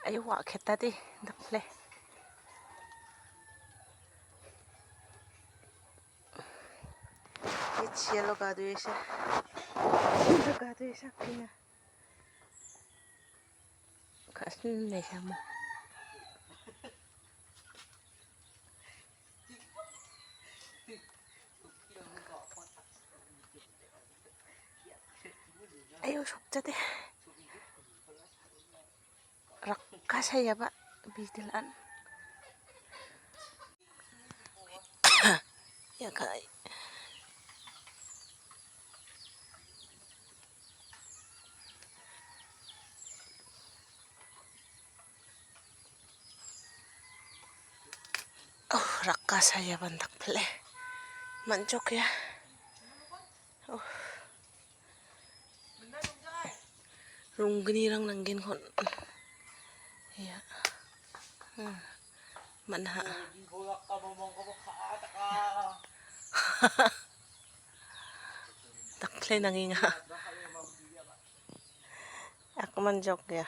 Ayo wa kheta ti dakle. Yelo gadu ese. Gadu ese kina. Kasin ne sama. Ayo sukjate. Rakka saya ba bidilan. Ya kai. Oh, rakka saya bantak pele. Mancok ya. Oh. Runggni rang nanggin kon. Ya. Manha. Takle nanginga. Aku mancok ya.